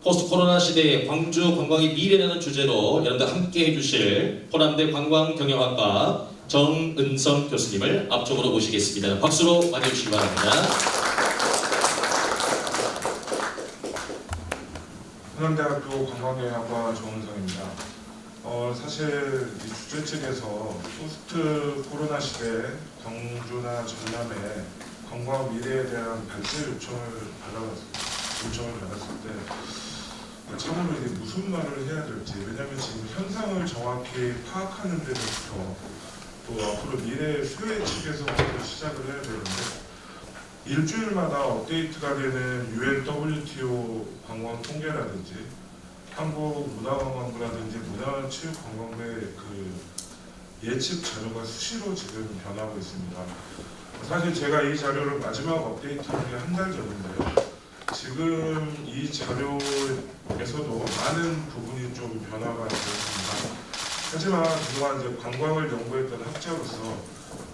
포스트 코로나 시대의 광주 관광의 미래라는 주제로 여러분들 함께 해주실 호남대 관광경영학과 정은성 교수님을 앞쪽으로 모시겠습니다. 박수로 맞이해주시기 바랍니다. 호남대학교 관광경영학과 정은성입니다. 사실 이 주최 측에서 포스트 코로나 시대 광주나 전남의 관광 미래에 대한 발제 요청을 받았을 때 참으로 이게 무슨 말을 해야 될지, 왜냐하면 지금 현상을 정확히 파악하는 데부터 또 앞으로 미래 수혜 측에서부터 시작을 해야 되는데, 일주일마다 업데이트가 되는 UNWTO 관광 통계라든지 한국문화관광부라든지 문화체육관광부의 그 예측 자료가 수시로 지금 변하고 있습니다. 사실 제가 이 자료를 마지막 업데이트한 게 한 달 전인데요. 지금 이 자료에서도 많은 부분이 좀 변화가 되었습니다. 하지만 그동안 이제 관광을 연구했던 학자로서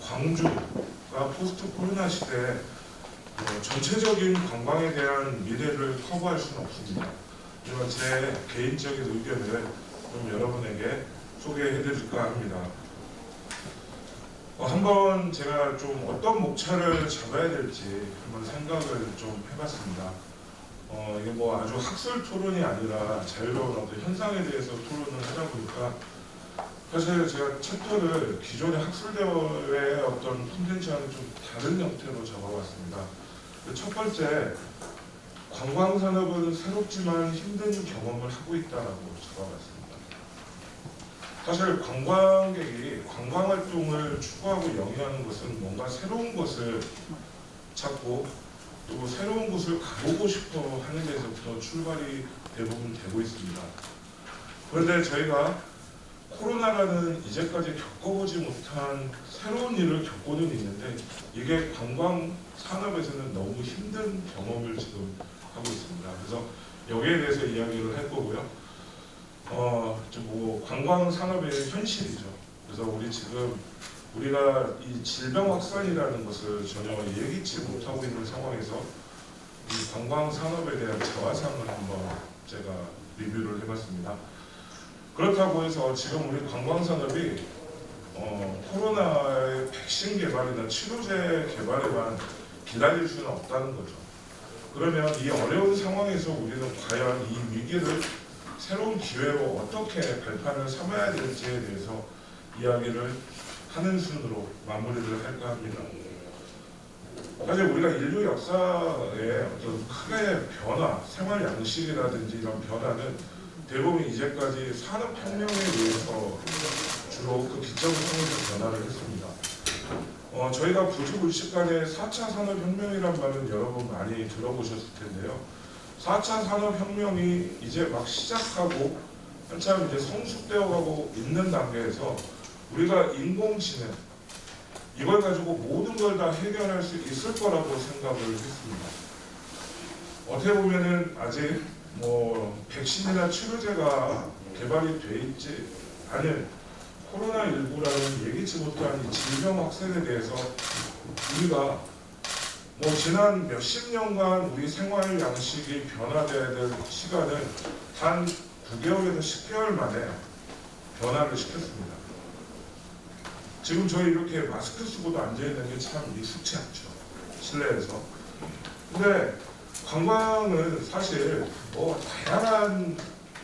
광주가 포스트 코로나 시대 전체적인 관광에 대한 미래를 커버할 수는 없습니다. 하지만 제 개인적인 의견을 좀 여러분에게 소개해드릴까 합니다. 한번 제가 좀 어떤 목차를 잡아야 될지 한번 생각을 좀 해봤습니다. 이게 뭐 아주 학술 토론이 아니라 자유로운 어떤 현상에 대해서 토론을 하다 보니까 사실 제가 챕터를 기존의 학술대회의 어떤 콘텐츠와는 좀 다른 형태로 잡아봤습니다. 첫 번째, 관광산업은 새롭지만 힘든 경험을 하고 있다라고 잡아봤습니다. 사실 관광객이 관광활동을 추구하고 영위하는 것은 뭔가 새로운 것을 찾고 또 새로운 곳을 가보고 싶어 하는 데서부터 출발이 대부분 되고 있습니다. 그런데 저희가 코로나라는 이제까지 겪어보지 못한 새로운 일을 겪고는 있는데, 이게 관광 산업에서는 너무 힘든 경험을 지금 하고 있습니다. 그래서 여기에 대해서 이야기를 할 거고요. 뭐 관광 산업의 현실이죠. 그래서 우리가 이 질병 확산이라는 것을 전혀 예기치 못하고 있는 상황에서 이 관광 산업에 대한 자화상을 한번 제가 리뷰를 해봤습니다. 그렇다고 해서 지금 우리 관광 산업이 코로나의 백신 개발이나 치료제 개발에만 기다릴 수는 없다는 거죠. 그러면 이 어려운 상황에서 우리는 과연 이 위기를 새로운 기회로 어떻게 발판을 삼아야 될지에 대해서 이야기를 하는 순으로 마무리를 할까 합니다. 사실 우리가 인류 역사의 어떤 크게 변화, 생활 양식이라든지 이런 변화는 대부분 이제까지 산업혁명에 의해서 주로 그 기점을 통해서 변화를 했습니다. 저희가 부지불식간에 4차 산업혁명이란 말은 여러분 많이 들어보셨을 텐데요. 4차 산업혁명이 이제 막 시작하고 한참 이제 성숙되어 가고 있는 단계에서 우리가 인공지능 이걸 가지고 모든 걸 다 해결할 수 있을 거라고 생각을 했습니다. 어떻게 보면은 아직 뭐 백신이나 치료제가 개발이 돼 있지 않은 코로나19라는 예기치 못한 이 질병 확산에 대해서 우리가 뭐 지난 몇십 년간 우리 생활 양식이 변화돼야 될 시간을 단 9개월에서 10개월 만에 변화를 시켰습니다. 지금 저희 이렇게 마스크 쓰고도 앉아있는 게 참 익숙치 않죠, 실내에서. 근데 관광은 사실 뭐 다양한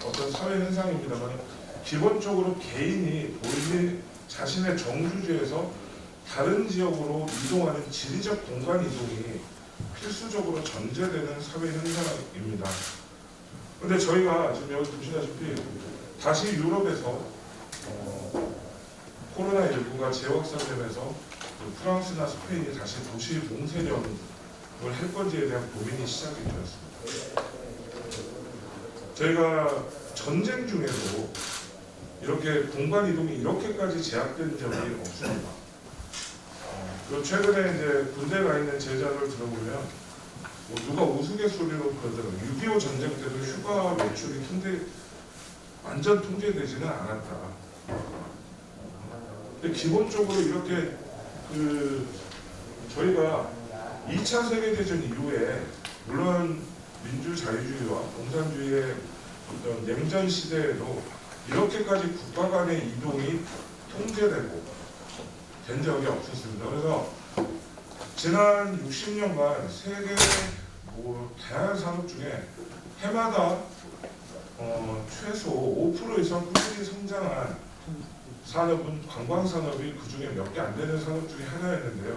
어떤 사회 현상입니다만 기본적으로 개인이 본인 자신의 정주지에서 다른 지역으로 이동하는 지리적 공간 이동이 필수적으로 전제되는 사회 현상입니다. 그런데 저희가 지금 여기 보시다시피 다시 유럽에서 코로나19가 재확산되면서 프랑스나 스페인이 다시 도시 봉쇄령을 할 건지에 대한 고민이 시작이 되었습니다. 저희가 전쟁 중에도 이렇게 공간 이동이 이렇게까지 제약된 적이 없습니다. 그리고 최근에 이제 군대 가 있는 제자를 들어보면 뭐 누가 우스갯소리로 그러더라고요. 6.25 전쟁 때도 휴가 매출이 완전 통제되지는 않았다. 근데 기본적으로 이렇게 저희가 2차 세계대전 이후에 물론 민주자유주의와 공산주의의 어떤 냉전 시대에도 이렇게까지 국가 간의 이동이 통제되고 된 적이 없었습니다. 그래서 지난 60년간 세계 다양한 산업 중에 해마다 최소 5% 이상 꾸준히 성장한 산업은 관광산업이 그 중에 몇 개 안 되는 산업 중에 하나였는데요.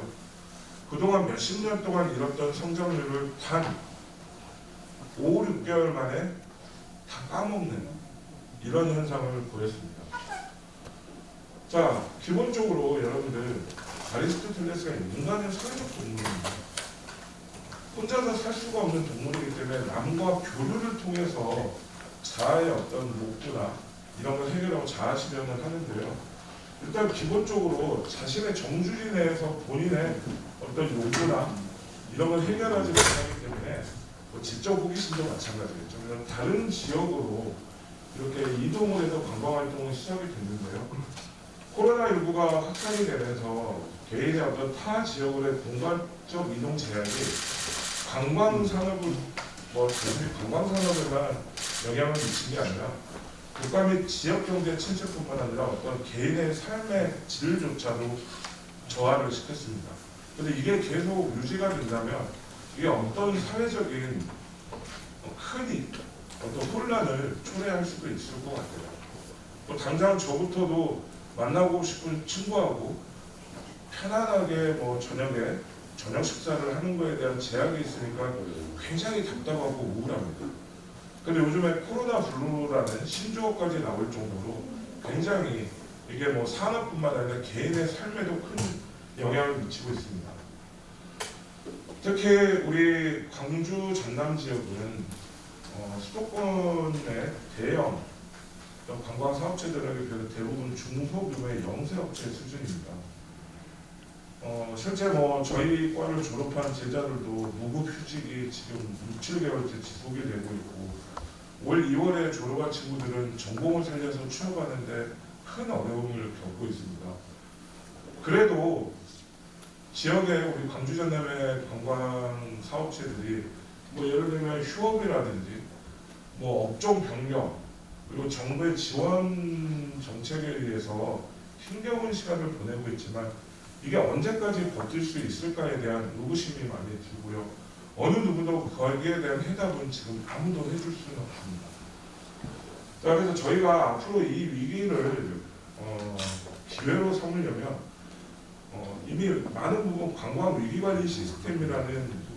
그동안 몇십 년 동안 이뤘던 성장률을 단 5, 6개월 만에 다 까먹는 이런 현상을 보였습니다. 자, 기본적으로 여러분들 아리스토텔레스가 인간은 사회적 동물입니다. 혼자서 살 수가 없는 동물이기 때문에 남과 교류를 통해서 자아의 어떤 욕구나 이런 걸 해결하고 자아 실현을 하는데요. 일단 기본적으로 자신의 정주지 내에서 본인의 어떤 욕구나 이런 걸 해결하지 못하기 때문에 지적 호기심도 마찬가지겠죠. 그래서 다른 지역으로 이렇게 이동을 해서 관광활동이 시작이 됐는데요. 코로나19가 확산이 되면서 개인의 어떤 타 지역으로의 공간적 이동 제약이 관광산업을 단순히 관광산업에만 영향을 미친 게 아니라 국가 및 지역 경제 침체뿐만 아니라 어떤 개인의 삶의 질조차도 저하를 시켰습니다. 그런데 이게 계속 유지가 된다면 이게 어떤 사회적인 큰 어떤 혼란을 초래할 수도 있을 것 같아요. 당장 저부터도 만나고 싶은 친구하고 편안하게 저녁에 저녁 식사를 하는 거에 대한 제약이 있으니까 굉장히 답답하고 우울합니다. 근데 요즘에 코로나 블루라는 신조어까지 나올 정도로 굉장히 이게 산업뿐만 아니라 개인의 삶에도 큰 영향을 미치고 있습니다. 특히 우리 광주 전남 지역은 수도권의 대형 관광 사업체들에게 비해서 대부분 중소규모의 영세업체 수준입니다. 실제 저희 과를 졸업한 제자들도 무급휴직이 지금 6, 7개월째 지속이 되고 있고 올 2월에 졸업한 친구들은 전공을 살려서 취업하는데 큰 어려움을 겪고 있습니다. 그래도 지역에 우리 광주 전남의 관광 사업체들이 예를 들면 휴업이라든지 업종 변경 그리고 정부의 지원 정책에 의해서 힘겨운 시간을 보내고 있지만 이게 언제까지 버틸 수 있을까에 대한 의구심이 많이 들고요. 어느 누구도 거기에 대한 해답은 지금 아무도 해줄 수는 없습니다. 자, 그래서 저희가 앞으로 이 위기를 기회로 삼으려면 이미 많은 부분 관광 위기관리 시스템이라는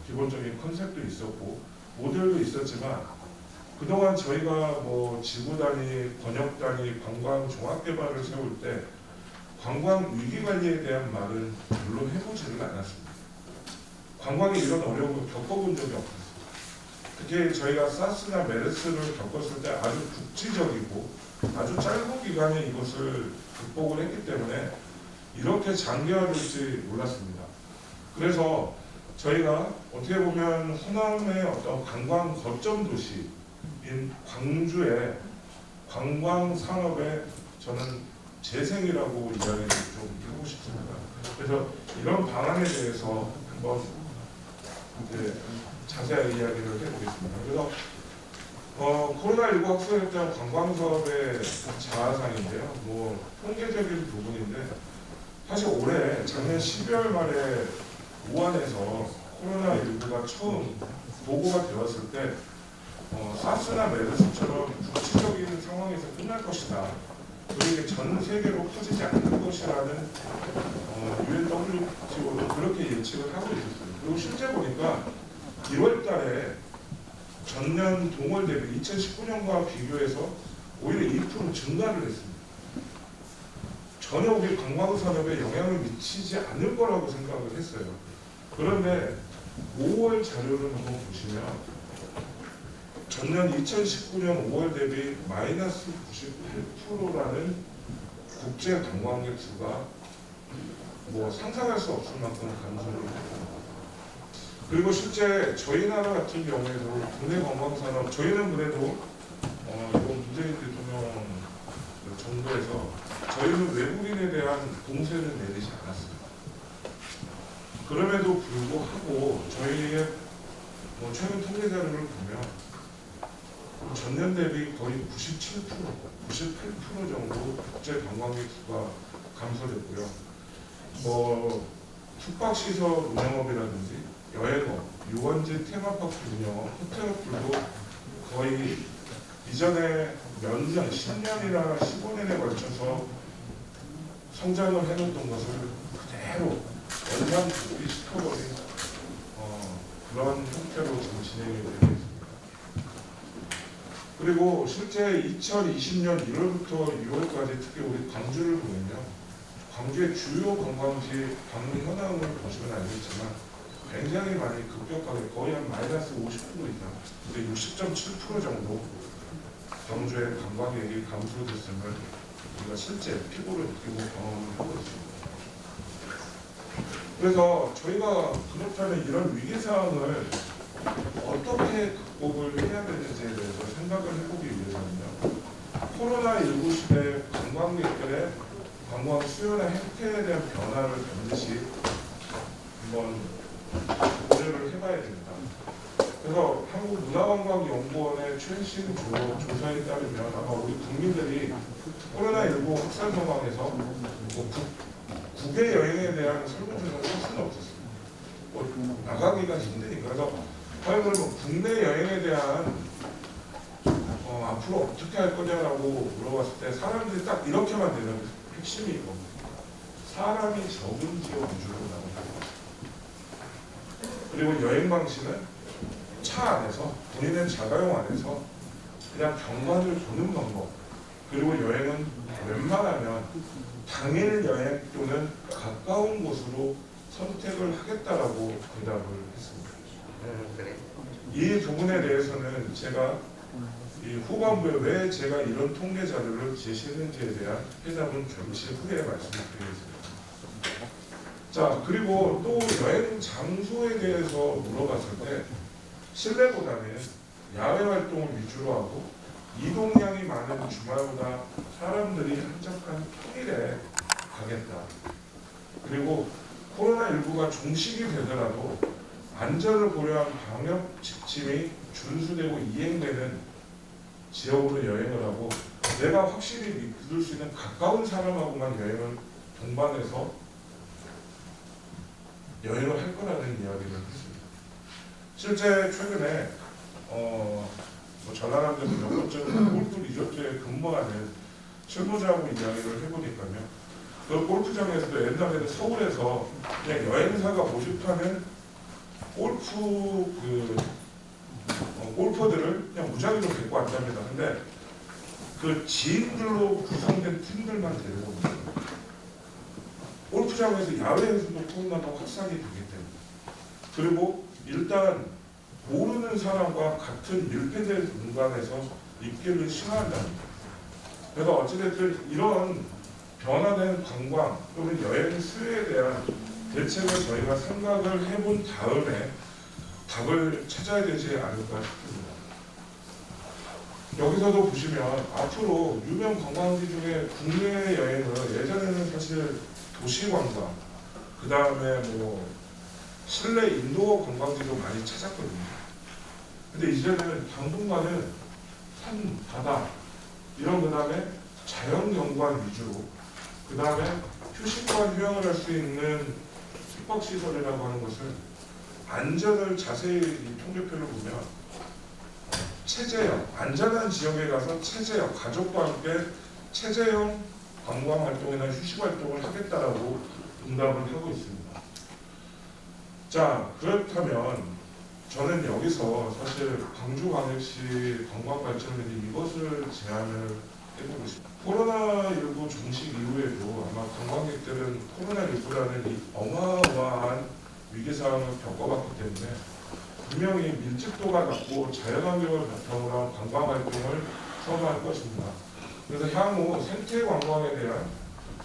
기본적인 컨셉도 있었고 모델도 있었지만 그동안 저희가 지구 단위, 권역 단위 관광 종합개발을 세울 때 관광 위기관리에 대한 말은 별로 해보지는 않았습니다. 관광에 이런 어려움을 겪어본 적이 없었습니다. 특히 저희가 사스나 메르스를 겪었을 때 아주 국지적이고 아주 짧은 기간에 이것을 극복을 했기 때문에 이렇게 장기화될지 몰랐습니다. 그래서 저희가 어떻게 보면 호남의 어떤 관광 거점 도시인 광주의 관광 산업의 저는 재생이라고 이야기를 좀 하고 싶습니다. 그래서 이런 방안에 대해서 한번 이제 자세하게 이야기를 해보겠습니다. 그래서 코로나19 확산에 대한 관광 사업의 자화상인데요. 통계적인 부분인데 사실 올해 작년 12월 말에 우한에서 코로나19가 처음 보고가 되었을 때 사스나 메르스처럼 국지적인 상황에서 끝날 것이다. 그리고 전 세계로 퍼지지 않을 것이라는 UNWTO도 그렇게 예측을 하고 있었어요. 그리고 실제 보니까 1월 달에 전년 동월 대비 2019년과 비교해서 오히려 2% 증가를 했습니다. 전혀 우리 관광산업에 영향을 미치지 않을 거라고 생각을 했어요. 그런데 5월 자료를 한번 보시면 전년 2019년 5월 대비 마이너스 98%라는 국제 관광객 수가 상상할 수 없을 만큼 감소를 했습니다. 그리고 실제 저희 나라 같은 경우에도 국내 관광산업 저희는 그래도 이번 문재인 대통령 정부에서 저희는 외국인에 대한 공세는 내리지 않았습니다. 그럼에도 불구하고 저희의 최근 통계 자료를 보면 전년 대비 거의 97%, 98% 정도 국제 관광객 수가 감소됐고요. 숙박시설 운영업이라든지 여행업, 유원지 테마파크 운영업, 호텔업들도 거의 이전에 몇 년, 10년이나 15년에 걸쳐서 성장을 해놓던 것을 그대로 연상시켜버린 그런 형태로 지금 진행이 되고 있습니다. 그리고 실제 2020년 1월부터 6월까지 특히 우리 광주를 보면요. 광주의 주요 관광지 방문 현황을 보시면 알겠지만 굉장히 많이 급격하게 거의 한 마이너스 50% 이상, 60.7% 정도 광주의 관광객이 감소됐음을 우리가 실제 피부를 느끼고 경험을 하고 있습니다. 그래서 저희가 그렇다면 이런 위기 상황을 어떻게 극복을 해야 되는지에 대해서 생각을 해보기 위해서는요. 코로나19 시대 관광객들의 관광 수요나 행태에 대한 변화를 반드시 한번 고려를 해봐야 됩니다. 그래서 한국문화관광연구원의 최신 조사에 따르면 아마 우리 국민들이 코로나19 확산 상황에서 국외 여행에 대한 설문조사를 할 수는 없었어요. 나가기가 힘드니까. 그래서 과연 그러면 국내 여행에 대한 앞으로 어떻게 할 거냐라고 물어봤을 때 사람들이 딱 이렇게만 되는 핵심이 이겁니다. 사람이 적은 지역 위주로 나옵니다. 그리고 여행 방식은 차 안에서 본인의 자가용 안에서 그냥 경관을 보는 방법. 그리고 여행은 웬만하면 당일 여행 또는 가까운 곳으로 선택을 하겠다라고 대답을 했습니다. 이 부분에 대해서는 제가 이 후반부에 왜 제가 이런 통계 자료를 제시했는지에 대한 해답은 잠시 후에 말씀드리겠습니다. 자, 그리고 또 여행 장소에 대해서 물어봤을 때 실내보다는 야외 활동을 위주로 하고 이동량이 많은 주말보다 사람들이 한적한 평일에 가겠다. 그리고 코로나19가 종식이 되더라도 안전을 고려한 방역 지침이 준수되고 이행되는 지역으로 여행을 하고 내가 확실히 믿을 수 있는 가까운 사람하고만 여행을 동반해서 여행을 할 거라는 이야기를 했습니다. 실제 최근에 전라남도에서 몇 번째 골프 리조트에 근무하는 실무자하고 이야기를 해보니까요. 그 골프장에서도 옛날에는 서울에서 그냥 여행사가 모집하는 골퍼들을 그냥 무작위로 데리고 왔답니다. 근데 그 지인들로 구성된 팀들만 데리고 옵니다. 골프장에서 야외에서도 코로나가 확산이 되기 때문에. 그리고 일단 모르는 사람과 같은 밀폐된 공간에서 입기를 싫어한답니다. 그래서 어찌됐든 이런 변화된 관광 또는 여행 수요에 대한 대책을 저희가 생각을 해본 다음에 답을 찾아야 되지 않을까 싶습니다. 여기서도 보시면 앞으로 유명 관광지 중에 국내 여행은 예전에는 사실 도시관광, 그 다음에 실내 인도어 관광지도 많이 찾았거든요. 근데 이제는 당분간은 산, 바다 이런 그 다음에 자연경관 위주로 그 다음에 휴식과 휴양을 할 수 있는 숙박시설이라고 하는 것을 안전을 자세히 이 통계표를 보면 체제형, 안전한 지역에 가서 체제형, 가족과 함께 체제형 관광 활동이나 휴식 활동을 하겠다라고 응답을 하고 있습니다. 자, 그렇다면 저는 여기서 사실 광주광역시 관광발전위원회 이것을 제안을 해보고 싶습니다. 코로나19 종식 이후에도 아마 관광객들은 코로나19라는 이 어마어마한 위기상황을 겪어봤기 때문에 분명히 밀집도가 낮고 자연환경을 바탕으로 한 관광활동을 선호할 것입니다. 그래서 향후 생태 관광에 대한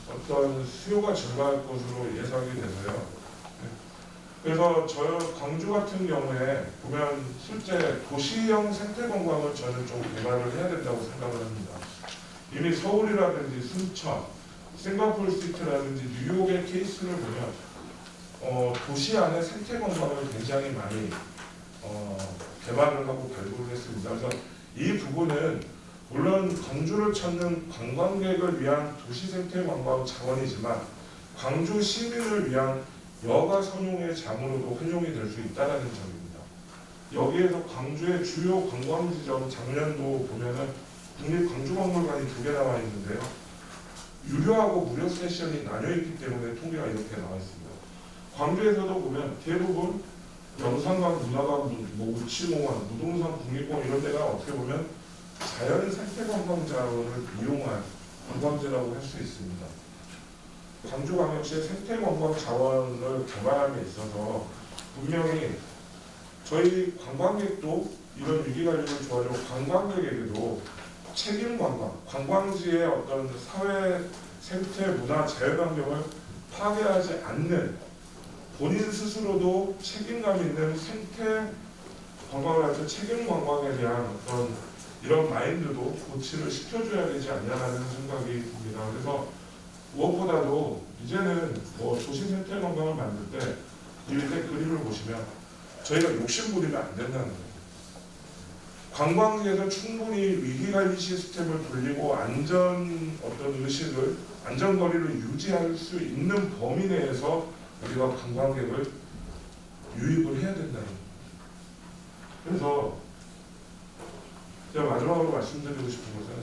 어떤 수요가 증가할 것으로 예상이 돼서요. 그래서 저 광주 같은 경우에 보면 실제 도시형 생태 관광을 저는 좀 개발을 해야 된다고 생각을 합니다. 이미 서울이라든지 순천, 싱가포르 시티라든지 뉴욕의 케이스를 보면 도시 안에 생태 관광을 굉장히 많이 개발을 하고 발굴을 했습니다. 그래서 이 부분은 물론 광주를 찾는 관광객을 위한 도시생태 관광 자원이지만 광주 시민을 위한 여가 선용의 자문으로 활용이 될 수 있다는 점입니다. 여기에서 광주의 주요 관광지점 작년도 보면은 국립광주박물관이 2개 나와 있는데요. 유료하고 무료 세션이 나뉘어 있기 때문에 통계가 이렇게 나와 있습니다. 광주에서도 보면 대부분 영산강, 문화강, 뭐 우치공원, 무등산 국립공원 이런 데가 어떻게 보면 자연 생태 관광 자원을 이용한 관광지라고 할 수 있습니다. 광주광역시의 생태 관광 자원을 개발함에 있어서 분명히 저희 관광객도 이런 위기관리를 좋아하고 관광객에게도 책임 관광, 관광지의 어떤 사회, 생태, 문화, 자연환경을 파괴하지 않는 본인 스스로도 책임감 있는 생태 관광을 할 때 책임 관광에 대한 어떤 이런 마인드도 고치를 시켜줘야 되지 않냐라는 생각이 듭니다. 그래서 무엇보다도 이제는 뭐 도시 생태 관광을 만들 때 이 밑에 그림을 보시면 저희가 욕심 부리면 안 된다는 거예요. 관광지에서 충분히 위기관리 시스템을 돌리고 안전 어떤 의식을 안전거리를 유지할 수 있는 범위 내에서 우리가 관광객을 유입을 해야 된다는 거예요. 그래서 제가 마지막으로 말씀드리고 싶은 것은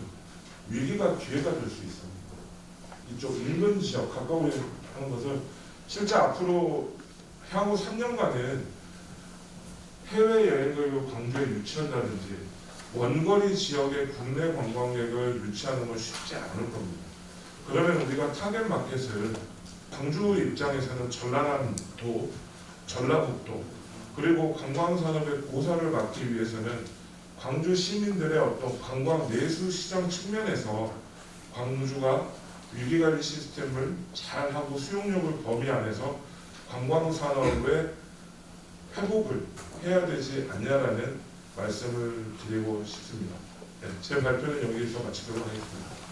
위기가 기회가 될 수 있습니다. 이쪽 인근 지역 가까이 하는 것은 실제 앞으로 향후 3년간은 해외여행을 광주에 유치한다든지 원거리 지역의 국내 관광객을 유치하는 건 쉽지 않을 겁니다. 그러면 우리가 타겟 마켓을 광주 입장에서는 전라남도, 전라북도 그리고 관광산업의 고사를 막기 위해서는 광주 시민들의 어떤 관광 내수 시장 측면에서 광주가 위기관리 시스템을 잘하고 수용력을 범위 안에서 관광산업의 회복을 해야 되지 않냐라는 말씀을 드리고 싶습니다. 네, 제 발표는 여기서 마치도록 하겠습니다.